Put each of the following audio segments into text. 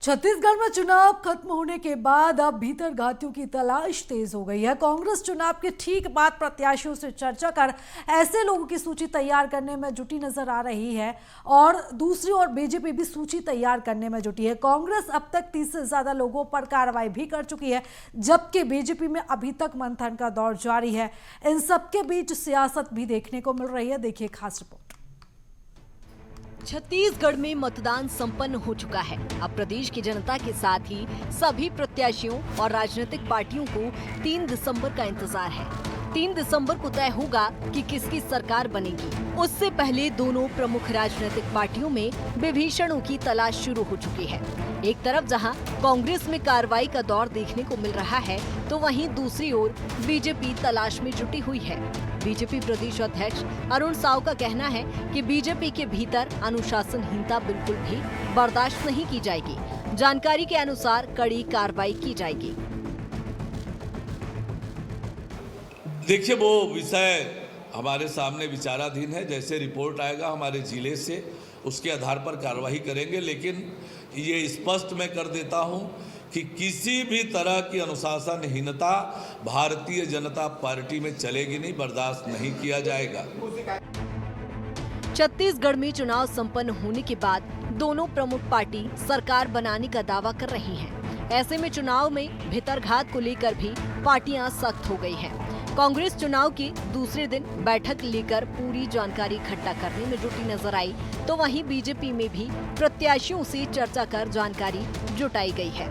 छत्तीसगढ़ में चुनाव खत्म होने के बाद अब भीतर घातियों की तलाश तेज हो गई है। कांग्रेस चुनाव के ठीक बाद प्रत्याशियों से चर्चा कर ऐसे लोगों की सूची तैयार करने में जुटी नजर आ रही है और दूसरी ओर बीजेपी भी सूची तैयार करने में जुटी है। कांग्रेस अब तक 30 से ज्यादा लोगों पर कार्रवाई भी कर चुकी है, जबकि बीजेपी में अभी तक मंथन का दौर जारी है। इन सबके बीच सियासत भी देखने को मिल रही है। देखिए खास रिपोर्ट। छत्तीसगढ़ में मतदान संपन्न हो चुका है। अब प्रदेश की जनता के साथ ही सभी प्रत्याशियों और राजनीतिक पार्टियों को 3 दिसंबर का इंतजार है। 3 दिसंबर को तय होगा कि किसकी सरकार बनेगी। उससे पहले दोनों प्रमुख राजनीतिक पार्टियों में विभीषणों की तलाश शुरू हो चुकी है। एक तरफ जहां कांग्रेस में कार्रवाई का दौर देखने को मिल रहा है, तो वहीं दूसरी ओर बीजेपी तलाश में जुटी हुई है। बीजेपी प्रदेश अध्यक्ष अरुण साव का कहना है कि बीजेपी के भीतर अनुशासनहीनता बिल्कुल भी बर्दाश्त नहीं की जाएगी। जानकारी के अनुसार कड़ी कार्रवाई की जाएगी। देखिए, वो विषय हमारे सामने विचाराधीन है। जैसे रिपोर्ट आएगा हमारे जिले से, उसके आधार पर कार्रवाई करेंगे। लेकिन ये स्पष्ट मैं कर देता हूं कि किसी भी तरह की अनुशासनहीनता भारतीय जनता पार्टी में चलेगी नहीं, बर्दाश्त नहीं किया जाएगा। छत्तीसगढ़ में चुनाव संपन्न होने के बाद दोनों प्रमुख पार्टी सरकार बनाने का दावा कर रही हैं। ऐसे में चुनाव में भितरघात को लेकर भी पार्टियां सख्त हो गई हैं। कांग्रेस चुनाव के दूसरे दिन बैठक लेकर पूरी जानकारी इकट्ठा करने में जुटी नजर आई, तो वहीं बीजेपी में भी प्रत्याशियों से चर्चा कर जानकारी जुटाई गई है।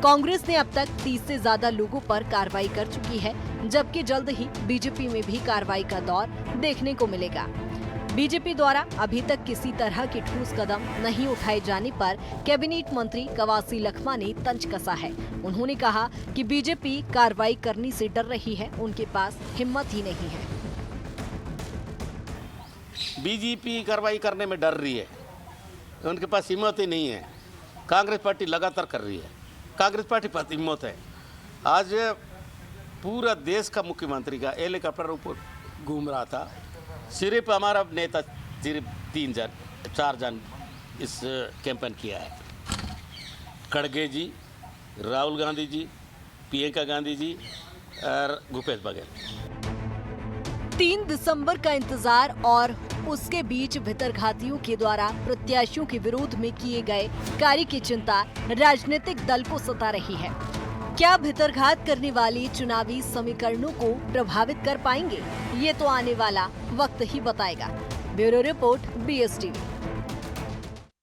कांग्रेस ने अब तक 30 से ज्यादा लोगों पर कार्रवाई कर चुकी है, जबकि जल्द ही बीजेपी में भी कार्रवाई का दौर देखने को मिलेगा। बीजेपी द्वारा अभी तक किसी तरह के ठोस कदम नहीं उठाए जाने पर कैबिनेट मंत्री कवासी लखमा ने तंज कसा है। उन्होंने कहा कि बीजेपी कार्रवाई करने से डर रही है, उनके पास हिम्मत ही नहीं है। बीजेपी कार्रवाई करने में डर रही है, उनके पास हिम्मत ही नहीं है। कांग्रेस पार्टी लगातार कर रही है, कांग्रेस पार्टी पर हिम्मत है। आज पूरा देश का मुख्यमंत्री का हेलीकॉप्टर ऊपर घूम रहा था, सिर्फ हमारा नेता सिर्फ 4 जन इस कैंपेन किया है। खड़गे जी, राहुल गांधी जी, प्रियंका गांधी जी और भूपेश बघेल। 3 दिसंबर का इंतजार और उसके बीच भितरघातियों के द्वारा प्रत्याशियों के विरोध में किए गए कार्य की चिंता राजनीतिक दल को सता रही है। क्या भितरघात करने वाले चुनावी समीकरणों को प्रभावित कर पाएंगे? ये तो आने वाला वक्त ही बताएगा। Bureau report, BSTV।